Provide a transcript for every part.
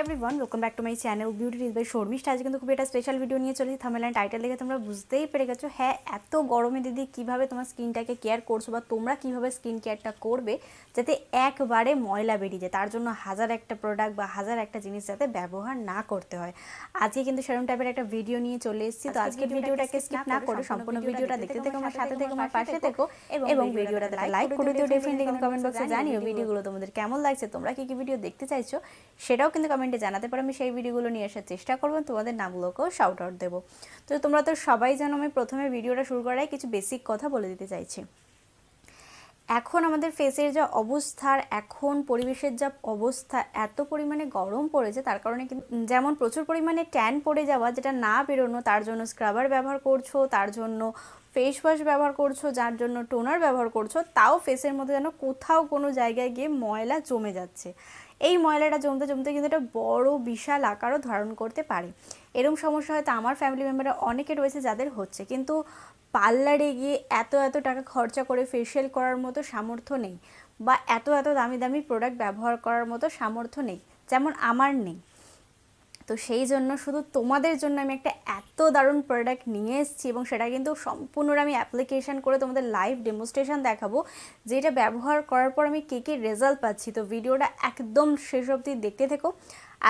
Everyone, welcome back to my channel beauty tips by Sharmistha. আজকে কিন্তু খুব একটা স্পেশাল ভিডিও নিয়ে চলেছি। থাম্বনেল এন্ড টাইটেল দেখে তোমরা বুঝতেই পেরে গেছো, হ্যাঁ এত গরমে দিদি কিভাবে তোমার স্কিনটাকে কেয়ার করছো বা তোমরা কিভাবে স্কিন কেয়ারটা করবে যাতে একবারে ময়লা বেরিয়ে যায়। তার জন্য হাজার একটা প্রোডাক্ট বা হাজার একটা জিনিস যাতে ব্যবহার না করতে হয়। আজকে কিন্তু সেরকম টাইপের একটা ভিডিও নিয়ে চলে এসেছি। তো আজকে ভিডিওটাকে স্কিপ না করে সম্পূর্ণ ভিডিওটা দেখতে থেকো, আমার সাথে থেকো, আমার পাশে থেকো এবং ভিডিওটাতে লাইক করে দিও। ডেফিনেটলি কিন্তু কমেন্ট বক্সে জানিও ভিডিওগুলো তোমাদের কেমন লাগছে, তোমরা কি কি ভিডিও দেখতে চাইছো সেটাও কিন্তু কমেন্টে জানাতে পারো। আমি সেই ভিডিওগুলো নিয়ে আসার চেষ্টা করবো, তোমাদের নামগুলোকেও শাউট আউট দেবো। তো তোমরা তো সবাই জানো আমি প্রথমে ভিডিওটা শুরু করার কিছু বেসিক কথা বলে দিতে চাইছি। এখন আমাদের ফেসের যা অবস্থার, এখন পরিবেশের যা অবস্থা, এত পরিমাণে গরম পড়েছে, তার কারণে কিন্তু যেমন প্রচুর পরিমাণে ট্যান পড়ে যাওয়া, যেটা না বেরোনো, তার জন্য স্ক্রাবার ব্যবহার করছো, তার জন্য ফেস ওয়াশ ব্যবহার করছো, যার জন্য টোনার ব্যবহার করছো, তাও ফেসের মধ্যে যেন কোথাও কোনো জায়গায় গিয়ে ময়লা জমে যাচ্ছে। এই ময়লাটা জমতে জমতে কিন্তু একটা বড় বিশাল আকারও ধারণ করতে পারে। এরকম সমস্যা হয়তো আমার ফ্যামিলি মেম্বারে অনেকে রয়েছে যাদের হচ্ছে, কিন্তু পার্লারে গিয়ে এত টাকা খরচা করে ফেশিয়াল করার মতো সামর্থ্য নেই, বা এত দামি দামি প্রোডাক্ট ব্যবহার করার মতো সামর্থ্য নেই, যেমন আমার নেই। তো সেই জন্য শুধু তোমাদের জন্য আমি একটা এত দারুণ প্রোডাক্ট নিয়ে এসেছি এবং সেটা কিন্তু সম্পূর্ণ আমি অ্যাপ্লিকেশান করে তোমাদের লাইভ ডেমনস্ট্রেশন দেখাবো, যেটা ব্যবহার করার পর আমি কী রেজাল্ট পাচ্ছি। তো ভিডিওটা একদম শেষ অবধি দেখতে থেকো।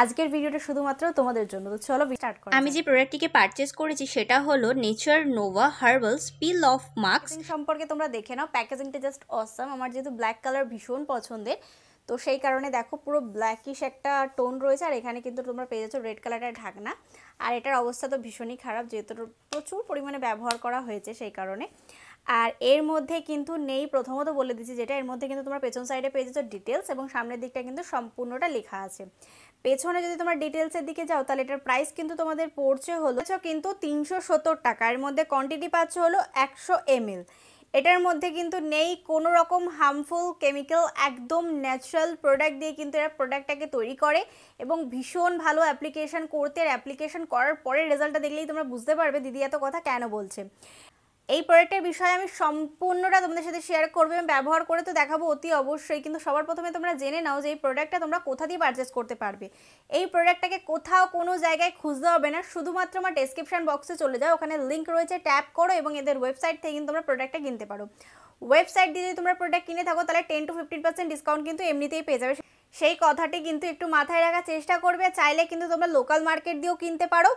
আজকের ভিডিওটা শুধুমাত্র তোমাদের জন্য। তো চলো স্টার্ট করি। আমি যে প্রোডাক্টটিকে পারচেজ করেছি সেটা হলো নেচার নোভা হার্বাল পিল অফ মাস্ক। সম্পর্কে তোমরা দেখে নাও, প্যাকেজিংটা জাস্ট অসাম। আমার যেহেতু ব্ল্যাক কালার ভীষণ পছন্দের, তো সেই কারণে দেখো পুরো ব্ল্যাকিশ একটা টোন রয়েছে, আর এখানে কিন্তু তোমরা পেয়ে যাচ্ছ রেড কালারের ঢাকনা। আর এটার অবস্থা তো ভীষণই খারাপ, যেহেতু প্রচুর পরিমাণে ব্যবহার করা হয়েছে সেই কারণে। আর এর মধ্যে কিন্তু নেই, প্রথমত বলে দিচ্ছি যেটা, এর মধ্যে কিন্তু তোমরা পেছন সাইডে পেয়ে যাচ্ছ ডিটেলস এবং সামনের দিকটা কিন্তু সম্পূর্ণটা লেখা আছে। পেছনে যদি তোমরা ডিটেলসের দিকে যাও তাহলে এটার প্রাইস কিন্তু তোমাদের পড়ছে হলো কিন্তু 370 টাকা। এর মধ্যে কোয়ান্টিটি পাচ্ছ হলো 100 ml। এটার মধ্যে কিন্তু নেই কোনো রকম হার্মফুল কেমিক্যাল, একদম ন্যাচারাল প্রোডাক্ট দিয়ে কিন্তু এরা প্রোডাক্টটাকে তৈরি করে এবং ভীষণ ভালো অ্যাপ্লিকেশন করতে। আর অ্যাপ্লিকেশন করার পরে রেজাল্টটা দেখলেই তোমরা বুঝতে পারবে দিদি এত কথা কেন বলছে। এই প্রোডাক্টের বিষয়ে আমি সম্পূর্ণটা তোমাদের সাথে শেয়ার করবো এবং ব্যবহার করে তো দেখাবো অতি অবশ্যই। কিন্তু সবার প্রথমে তোমরা জেনে নাও যে এই প্রোডাক্টটা তোমরা কোথা দিয়ে পারচেস করতে পারবে। এই প্রোডাক্টটাকে কোথাও কোনো জায়গায় খুঁজতে হবে না, শুধুমাত্র আমার ডেসক্রিপশন বক্সে চলে যাও, ওখানে লিঙ্ক রয়েছে, ট্যাপ করো এবং এদের ওয়েবসাইট থেকে কিন্তু তোমরা প্রোডাক্টটা কিনতে পারো। ওয়েবসাইট দিয়ে যদি তোমরা প্রোডাক্ট কিনে থাকো তাহলে 10 to 15% ডিসকাউন্ট কিন্তু এমনিতেই পেয়ে যাবে। সেই কথাটি কিন্তু একটু মাথায় রাখার চেষ্টা করবে। চাইলে কিন্তু তোমরা লোকাল মার্কেট দিয়েও কিনতে পারো,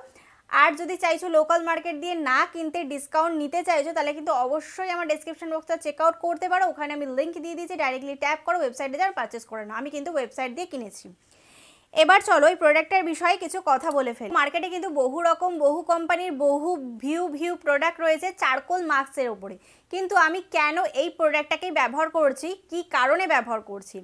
আর যদি চাইছো লোকাল মার্কেট দিয়ে না কিনতে ডিসকাউন্ট নিতে চাইছো তাহলে কিন্তু অবশ্যই আমার ডেসক্রিপশন বক্সটা চেক আউট করতে পারো, ওখানে আমি লিঙ্ক দিয়ে দিয়েছি, ডাইরেক্টলি ট্যাপ করো, ওয়েবসাইটে যাও, পারচেস করে নাও। আমি কিন্তু ওয়েবসাইট দিয়ে কিনেছি। এবার চলো এই প্রোডাক্টের বিষয়ে কিছু কথা বলে ফেলি। মার্কেটে কিন্তু বহু রকম, বহু কোম্পানির, বহু ভিউ প্রোডাক্ট রয়েছে চারকোল মাস্কের ওপরে, কিন্তু আমি কেন এই প্রোডাক্টটাকেই ব্যবহার করছি, কি কারণে ব্যবহার করছি।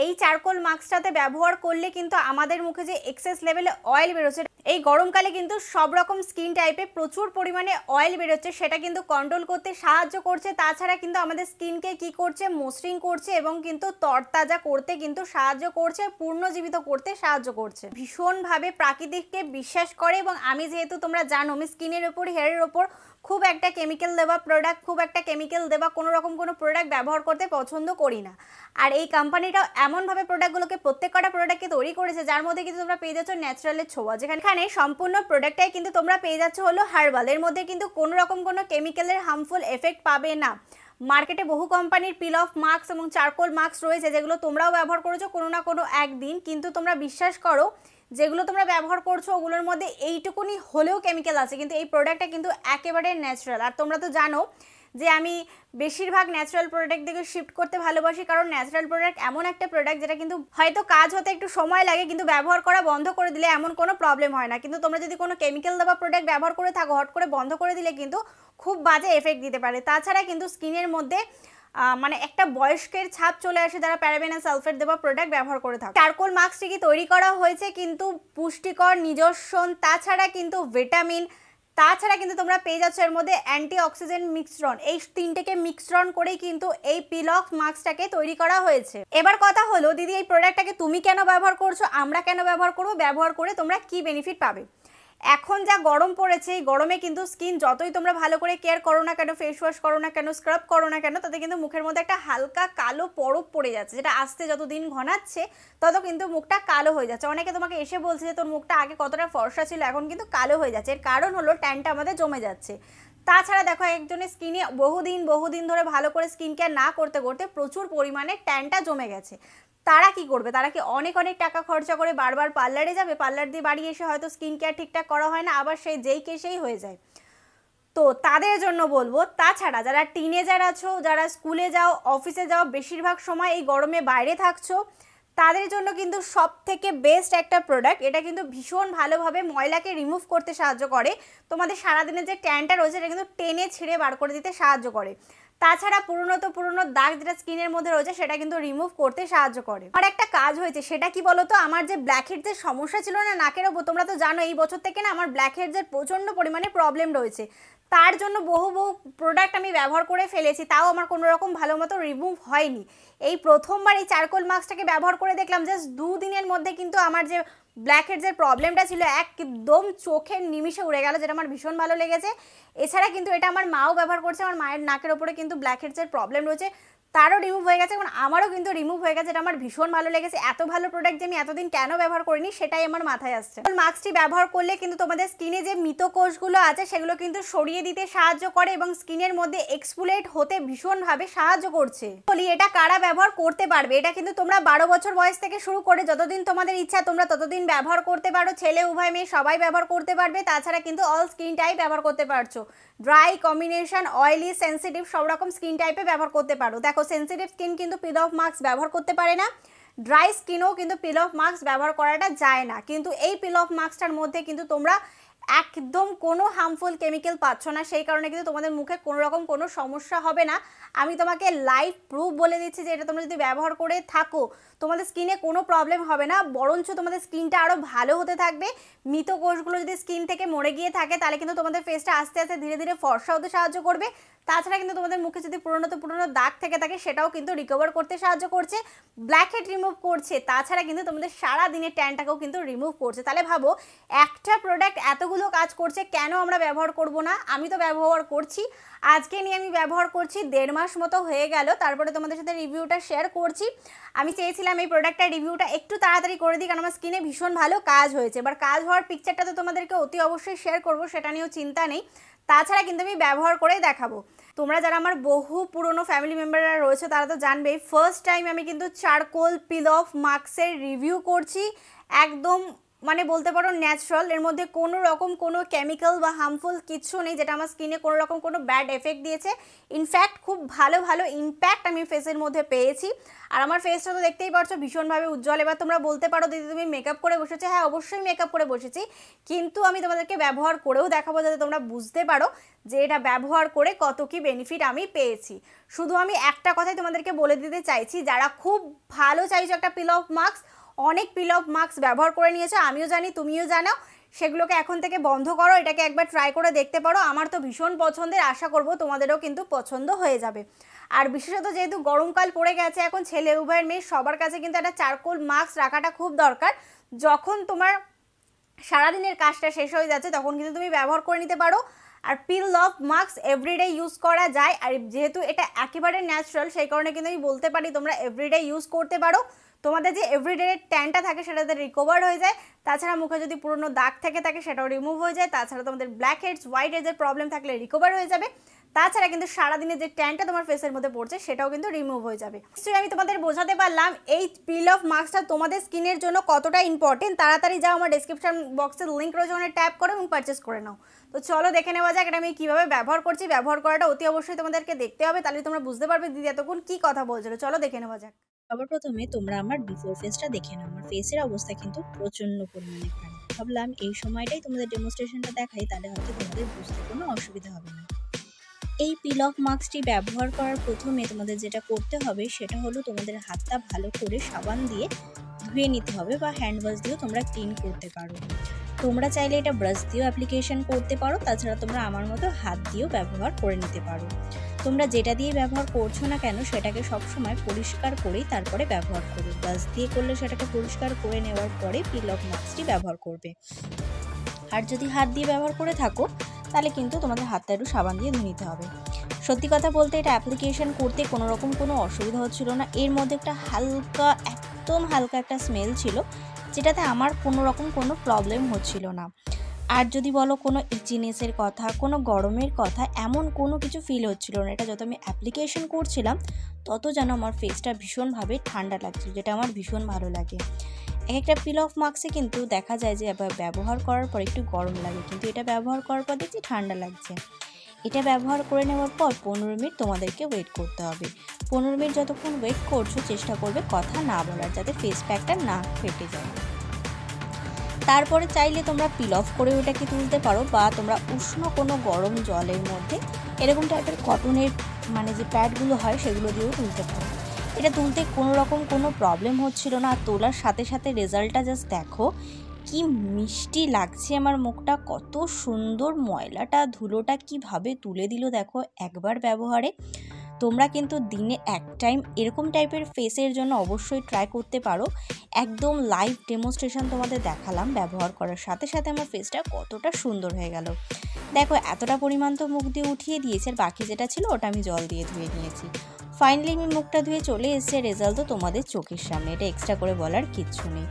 এই চারকোল মাস্কটাতে ব্যবহার করলে কিন্তু আমাদের মুখে যে এক্সেস লেভেলে অয়েল বেরোচ্ছে, এই গরমকালে কিন্তু সব রকম স্কিন টাইপে প্রচুর পরিমাণে অয়েল বেরোচ্ছে, সেটা কিন্তু কন্ট্রোল করতে সাহায্য করছে। তাছাড়া কিন্তু আমাদের স্কিনকে কি করছে, মসৃণ করছে এবং কিন্তু তরতাজা করতে কিন্তু সাহায্য করছে, পুনর্জীবিত করতে সাহায্য করছে। ভীষণভাবে প্রাকৃতিককে বিশ্বাস করে এবং আমি যেহেতু তোমরা জানো আমি স্কিনের ওপর, হেয়ারের ওপর খুব একটা কেমিক্যাল দেওয়া প্রোডাক্ট, খুব একটা কেমিক্যাল দেওয়া কোনো রকম কোনো প্রোডাক্ট ব্যবহার করতে পছন্দ করি না। আর এই কোম্পানিটাও এমনভাবে প্রোডাক্টগুলোকে প্রত্যেকটা প্রোডাক্টকে তৈরি করেছে যার মধ্যে কিন্তু তোমরা পেয়ে যাচ্ছ ন্যাচারালের ছোঁয়া, যেখানে সম্পূর্ণ প্রোডাক্টটাই কিন্তু তোমরা পেয়ে যাচ্ছ হলো হার্বাল। এর মধ্যে কিন্তু কোনো রকম কোনো কেমিক্যালের হার্মফুল এফেক্ট পাবে না। মার্কেটে বহু কোম্পানির পিল অফ মাস্ক এবং চারকোল মাস্ক রয়েছে যেগুলো তোমরাও ব্যবহার করেছো কোনো না কোনো একদিন, কিন্তু তোমরা বিশ্বাস করো যেগুলো তোমরা ব্যবহার করছো ওগুলোর মধ্যে এইটুকুনি হলেও কেমিক্যাল আছে, কিন্তু এই প্রোডাক্টটা কিন্তু একেবারে ন্যাচারাল। আর তোমরা তো জানো যে আমি বেশিরভাগ ন্যাচারাল প্রোডাক্ট দিকে শিফট করতে ভালোবাসি, কারণ ন্যাচারাল প্রোডাক্ট এমন একটা প্রোডাক্ট যেটা কিন্তু হয়তো কাজ হতে একটু সময় লাগে, কিন্তু ব্যবহার করা বন্ধ করে দিলে এমন কোনো প্রবলেম হয় না। কিন্তু তোমরা যদি কোনো কেমিক্যাল দেওয়া প্রোডাক্ট ব্যবহার করে থাকো, হট করে বন্ধ করে দিলে কিন্তু খুব বাজে এফেক্ট দিতে পারে। তাছাড়া কিন্তু স্কিনের মধ্যে মানে একটা বয়স্কের ছাপ চলে আসে যারা প্যারাবেন আর সালফেট দেওয়া প্রোডাক্ট ব্যবহার করে থাকে। চারকোল মাস্কটি তৈরি করা হয়েছে কিন্তু পুষ্টিকর, নিজস্ব, তাছাড়া কিন্তু ভিটামিন, তাছাড়া কিন্তু তোমরা পেয়ে যাচ্ছ এর মধ্যে অ্যান্টিঅক্সিডেন্ট মিশ্রণ। এই তিনটেকে মিশ্রণ করেই কিন্তু এই পিল অফ মাস্কটাকে তৈরি করা হয়েছে। এবার কথা হলো দিদি এই প্রোডাক্টটাকে তুমি কেন ব্যবহার করছো, আমরা কেন ব্যবহার করবো, ব্যবহার করে তোমরা কি বেনিফিট পাবে। এখন যা গরম পড়েছে, এই গরমে কিন্তু স্কিন যতই তোমরা ভালো করে কেয়ার করো না কেন, ফেস ওয়াশ করো না কেন, স্ক্রাব করো না কেন, তাতে কিন্তু মুখের মধ্যে একটা হালকা কালো পরব পড়ে যাচ্ছে, যেটা আস্তে যত দিন ঘনাচ্ছে তত কিন্তু মুখটা কালো হয়ে যাচ্ছে। অনেকে তোমাকে এসে বলছে যে তোর মুখটা আগে কতটা ফর্সা ছিল, এখন কিন্তু কালো হয়ে যাচ্ছে। এর কারণ হলো ট্যানটা আমাদের জমে যাচ্ছে। তাছাড়া দেখো, একজনের স্কিনে বহুদিন ধরে ভালো করে স্কিন কেয়ার না করতে করতে প্রচুর পরিমাণে ট্যানটা জমে গেছে। তারা কি করবে? তারা কি অনেক টাকা খরচা করে বারবার পার্লারে যাবে? পার্লার দিয়ে বাড়ি এসে হয়তো স্কিন কেয়ার ঠিকঠাক করা হয় না, আবার সেই যেই কেসেই হয়ে যায়। তো তাদের জন্য বলবো, তাছাড়া যারা টিনেজার আছো, যারা স্কুলে যাও, অফিসে যাও, বেশিরভাগ সময় এই গরমে বাইরে থাকছো, তাদের জন্য কিন্তু সব থেকে বেস্ট একটা প্রোডাক্ট। এটা কিন্তু ভীষণ ভালোভাবে ময়লাকে রিমুভ করতে সাহায্য করে। তোমাদের সারাদিনের যে ট্যানটা রয়েছে এটা কিন্তু টেনে ছিঁড়ে বার করে দিতে সাহায্য করে। তাছাড়া পুরনো দাগ যেটা স্কিনের মধ্যে রয়েছে সেটা কিন্তু রিমুভ করতে সাহায্য করে। আর একটা কাজ হয়েছে, সেটা কি বলতো, আমার যে ব্ল্যাকহেডসের সমস্যা ছিল না নাকের ওপর, তোমরা তো জানো এই বছর থেকে না আমার ব্ল্যাকহেডসের প্রচণ্ড পরিমাণে প্রবলেম রয়েছে। তার জন্য বহু প্রোডাক্ট আমি ব্যবহার করে ফেলেছি, তাও আমার কোনো রকম ভালো মতো রিমুভ হয়নি। এই প্রথমবার এই চারকোল মাস্কটাকে ব্যবহার করে দেখলাম, জাস্ট 2 দিনের মধ্যে কিন্তু আমার যে ব্ল্যাকহেডসের প্রবলেমটা ছিল একদম চোখের নিমিষে উড়ে গেল, যেটা আমার ভীষণ ভালো লেগেছে। এছাড়া কিন্তু এটা আমার মাও ব্যবহার করছে, আমার মায়ের নাকের ওপরে কিন্তু ব্ল্যাকহেডসের প্রবলেম রয়েছে, তারও রিমুভ হয়ে গেছে এবং আমারও কিন্তু রিমুভ হয়ে গেছে। এটা আমার ভীষণ ভালো লেগেছে। এত ভালো প্রোডাক্ট যে আমি এতদিন কেন ব্যবহার করিনি সেটাই আমার মাথায় আসছে। মাস্কটি ব্যবহার করলে কিন্তু তোমাদের স্কিনে যে মৃত কোষগুলো আছে সেগুলো কিন্তু সরিয়ে দিতে সাহায্য করে এবং স্কিনের মধ্যে এক্সফোলিয়েট হতে ভীষণভাবে সাহায্য করছে। বলি, এটা কারা ব্যবহার করতে পারবে? এটা কিন্তু তোমরা 12 বছর বয়স থেকে শুরু করে যতদিন তোমাদের ইচ্ছা তোমরা ততদিন ব্যবহার করতে পারো। ছেলে উভয় মেয়ে সবাই ব্যবহার করতে পারবে। তাছাড়া কিন্তু অল স্কিন টাইপ ব্যবহার করতে পারছো। ড্রাই, কম্বিনেশন, অয়েলি, সেন্সিটিভ সব রকম স্কিন টাইপে ব্যবহার করতে পারো। দেখো, সেন্সিটিভ স্কিন কিন্তু পিল অফ মাস্ক ব্যবহার করতে পারে না, ড্রাই স্কিনও কিন্তু পিল অফ মাস্ক ব্যবহার করাটা যায় না। কিন্তু এই পিল অফ মাস্কটার মধ্যে কিন্তু তোমরা একদম কোনো হার্মফুল কেমিক্যাল পাচ্ছ না, সেই কারণে কিন্তু তোমাদের মুখে কোনো রকম কোনো সমস্যা হবে না। আমি তোমাকে লাইভ প্রুফ বলে দিচ্ছি যে এটা তোমরা যদি ব্যবহার করে থাকো তোমাদের স্কিনে কোনো প্রবলেম হবে না, বরঞ্চ তোমাদের স্কিনটা আরও ভালো হতে থাকবে। মৃত কোষগুলো যদি স্কিন থেকে মরে গিয়ে থাকে তাহলে কিন্তু তোমাদের ফেসটা আস্তে আস্তে ধীরে ধীরে ফর্সা হতে সাহায্য করবে। তাছাড়া কিন্তু তোমাদের মুখে যদি পুরনো দাগ থেকে থাকে সেটাও কিন্তু রিকভার করতে সাহায্য করছে, ব্ল্যাকহেড রিমুভ করছে। তাছাড়া কিন্তু তোমাদের সারা দিনের ট্যানটাকেও কিন্তু রিমুভ করছে। তাহলে ভাবো, একটা প্রোডাক্ট এতগুলো কাজ করছে, কেন আমরা ব্যবহার করব না? আমি তো ব্যবহার করছি, আজকে নিয়ে আমি ব্যবহার করছি 1.5 মাস মতো হয়ে গেল, তারপরে তোমাদের সাথে রিভিউটা শেয়ার করছি। আমি চেয়েছিলাম এই প্রোডাক্টটার রিভিউটা একটু তাড়াতাড়ি করে দিই, কারণ আমার স্কিনে ভীষণ ভালো কাজ হয়েছে। এবার কাজ হওয়ার পিকচারটা তো তোমাদেরকে অতি অবশ্যই শেয়ার করবো, সেটা নিয়েও চিন্তা নেই। তাছাড়া কিন্তু আমি ব্যবহার করেই দেখাবো। তোমরা যারা আমার বহু পুরনো ফ্যামিলি মেম্বাররা রয়েছে তারা তো জানবেই, ফার্স্ট টাইম আমি কিন্তু চারকোল পিল অফ মাস্কের রিভিউ করছি। একদম মানে বলতে পারো ন্যাচারাল, এর মধ্যে কোনো রকম কোনো কেমিক্যাল বা হার্মফুল কিছু নেই যেটা আমার স্কিনে কোনো রকম কোনো ব্যাড এফেক্ট দিয়েছে। ইনফ্যাক্ট খুব ভালো ইম্প্যাক্ট আমি ফেসের মধ্যে পেয়েছি। আর আমার ফেসটা তো দেখতেই পারছো ভীষণভাবে উজ্জ্বল। এবার তোমরা বলতে পারো দিদি তুমি মেকআপ করে বসেছো, হ্যাঁ অবশ্যই মেকআপ করে বসেছি, কিন্তু আমি তোমাদেরকে ব্যবহার করেও দেখাবো যাতে তোমরা বুঝতে পারো যে এটা ব্যবহার করে কত কি বেনিফিট আমি পেয়েছি। শুধু আমি একটা কথাই তোমাদেরকে বলে দিতে চাইছি, যারা খুব ভালো চাইছো একটা পিল অফ মাস্ক, অনেক পিল অফ মাস্ক ব্যবহার করে নিয়েছো, আমিও জানি তুমিও জানো, সেগুলোকে এখন থেকে বন্ধ করো, এটাকে একবার ট্রাই করে দেখতে পারো। আমার তো ভীষণ পছন্দের, আশা করব তোমাদেরও কিন্তু পছন্দ হয়ে যাবে। আর বিশেষত যেহেতু গরমকাল পড়ে গেছে, এখন ছেলে উভয়ের মেয়ে সবার কাছে কিন্তু একটা চারকোল মাস্ক রাখাটা খুব দরকার। যখন তোমার সারাদিনের কাজটা শেষ হয়ে যাচ্ছে তখন কিন্তু তুমি ব্যবহার করে নিতে পারো। আর peel off mask everyday use করা যায়, আর যেহেতু এটা একেবারে ন্যাচারাল সেই কারণে কিন্তু আমি বলতে পারি তোমরা এভরিডে ইউজ করতে পারো। তোমাদের যে এভরিডে ট্যানটা থাকে সেটাতে রিকভার হয়ে যায়। তাছাড়া মুখে যদি পুরনো দাগ থেকে থাকে সেটাও রিমুভ হয়ে যায়। তাছাড়া তোমাদের ব্ল্যাক হেডস, হোয়াইট হেডসের প্রবলেম থাকলে রিকভার হয়ে যাবে। তাছাড়া কিন্তু সারাদিনে যে ট্যানটা তোমার ফেসের মধ্যে পড়ছে সেটাও কিন্তু রিমুভ হয়ে যাবে। নিশ্চয়ই আমি তোমাদের বোঝাতে পারলাম এই পিল অফ মাস্কটা তোমাদের স্কিনের জন্য কতটা ইম্পর্টেন্ট। তাড়াতাড়ি যাও, আমার ডেসক্রিপশন বক্সের লিঙ্ক রয়েছে, ওখানে ট্যাপ করো এবং পারচেস করে নাও। তো চলো দেখে নেওয়া যাক এটা আমি কীভাবে ব্যবহার করছি। ব্যবহার করাটা অতি অবশ্যই তোমাদেরকে দেখতে হবে, তাহলে তোমরা বুঝতে পারবে দিদি এতক্ষণ কী কথা বলছিল। চলো দেখে নেওয়া যাক। সবার প্রথমে তোমরা আমার বিফোর ফেসটা দেখে নাও। আমার ফেসের অবস্থা কিন্তু প্রচণ্ড পরিমাণে খারাপ। ভাবলাম এই সময়টাই তোমাদের ডেমনস্ট্রেশনটা দেখাই, তাহলে হয়তো তোমাদের বুঝতে কোনো অসুবিধা হবে না। এই পিল অফ মাস্কটি ব্যবহার করার প্রথমে তোমাদের যেটা করতে হবে সেটা হলো তোমাদের হাতটা ভালো করে সাবান দিয়ে ধুয়ে নিতে হবে, বা হ্যান্ড ওয়াশ দিয়েও তোমরা ক্লিন করতে পারো। তোমরা চাইলে এটা ব্রাশ দিয়েও অ্যাপ্লিকেশন করতে পারো, তাছাড়া তোমরা আমার মতো হাত দিয়েও ব্যবহার করে নিতে পারো। তোমরা যেটা দিয়ে ব্যবহার করছো না কেন সেটাকে সবসময় পরিষ্কার করেই তারপরে ব্যবহার করবে। ব্রাশ দিয়ে করলে সেটাকে পরিষ্কার করে নেওয়ার পরে পিল অফ মাস্কটি ব্যবহার করবে। আর যদি হাত দিয়ে ব্যবহার করে থাকো তাহলে কিন্তু তোমাদের হাতটা একটু সাবান দিয়ে ধুয়ে নিতে হবে। সত্যি কথা বলতে এটা অ্যাপ্লিকেশন করতে কোনো রকম কোনো অসুবিধা হচ্ছিল না। এর মধ্যে একটা হালকা, একদম হালকা একটা স্মেল ছিল, যেটাতে আমার কোনো রকম কোনো প্রবলেম হচ্ছিল না। আর যদি বলো কোনো ইচিনেসের কথা, কোনো গরমের কথা, এমন কোনো কিছু ফিল হচ্ছিল না। এটা যত আমি অ্যাপ্লিকেশন করছিলাম তত যেন আমার ফেসটা ভীষণভাবে ঠান্ডা লাগছিল, যেটা আমার ভীষণ ভালো লাগে। একটা পিল অফ মাস্কে কিন্তু দেখা যায় যে ব্যবহার করার পর একটু গরম লাগে, কিন্তু এটা ব্যবহার করার পর দেখছি ঠান্ডা লাগছে। এটা ব্যবহার করে নেওয়ার পর 15 মিনিট তোমাদেরকে ওয়েট করতে হবে। 15 মিনিট যতক্ষণ ওয়েট করছো চেষ্টা করবে কথা না বলার, যাতে ফেস প্যাকটা না ফেটে যায়। তারপরে চাইলে তোমরা পিল অফ করে ওটাকে তুলতে পারো, বা তোমরা উষ্ণ কোনো গরম জলের মধ্যে এরকম টাইপের কটনের মানে যে প্যাডগুলো হয় সেগুলো দিয়েও তুলতে পারো। এটা তুলতে কোনো রকম কোনো প্রবলেম হচ্ছিল না। আর তোলার সাথে সাথে রেজাল্টটা জাস্ট দেখো, কি মিষ্টি লাগছে আমার মুখটা, কত সুন্দর ময়লাটা ধুলোটা কিভাবে তুলে দিল দেখো একবার ব্যবহারে। তোমরা কিন্তু দিনে এক টাইম এরকম টাইপের ফেসের জন্য অবশ্যই ট্রাই করতে পারো। একদম লাইভ ডেমনস্ট্রেশন তোমাদের দেখালাম, ব্যবহার করার সাথে সাথে আমার ফেসটা কতটা সুন্দর হয়ে গেল। দেখো এতটা পরিমাণ তো মুখ দিয়ে উঠিয়ে দিয়েছে, আর বাকি যেটা ছিল ওটা আমি জল দিয়ে ধুয়ে নিয়েছি। ফাইনালি আমি মুখটা ধুয়ে চলে এসেছে, রেজাল্ট তো তোমাদের চোখের সামনে, এটা এক্সট্রা করে বলার কিচ্ছু নেই।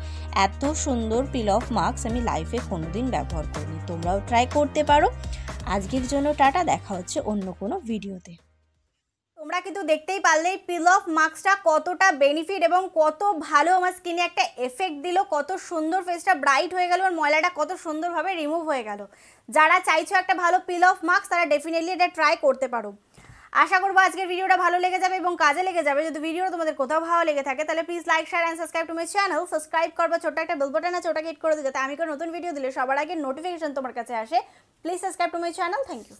এত সুন্দর পিল অফ মাস্ক আমি লাইফে কোনোদিন ব্যবহার করিনি, তোমরাও ট্রাই করতে পারো। আজকের জন্য টাটা, দেখা হচ্ছে অন্য কোনো ভিডিওতে। তোমরা কিন্তু দেখতেই পারলে পিল অফ মাস্কটা কতটা বেনিফিট এবং কত ভালো আমার স্কিনে একটা এফেক্ট দিল, কত সুন্দর ফেসটা ব্রাইট হয়ে গেল, আর ময়লাটা কত সুন্দরভাবে রিমুভ হয়ে গেল। যারা চাইছো একটা ভালো পিল অফ মাস্ক তারা ডেফিনেটলি এটা ট্রাই করতে পারো। আশা করবো আজকের ভিডিওটা ভালো লেগে যাবে এবং কাজে লেগে যাবে। যদি ভিডিওটা তোমাদের কোথাও ভালো লেগে থাকে তাহলে please like, share and subscribe to my channel. Subscribe করবা, ছোট্ট একটা বেল বাটন আছে ওটাকে হিট করে দিও, যাতে আমি কোনো নতুন ভিডিও দিলে সবার আগে নোটিফিকেশন তোমার কাছে আসে। Please subscribe to my channel. Thank you.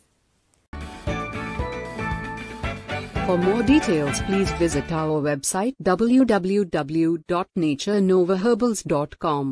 For more details, please visit our website www.naturenovaherbals.com.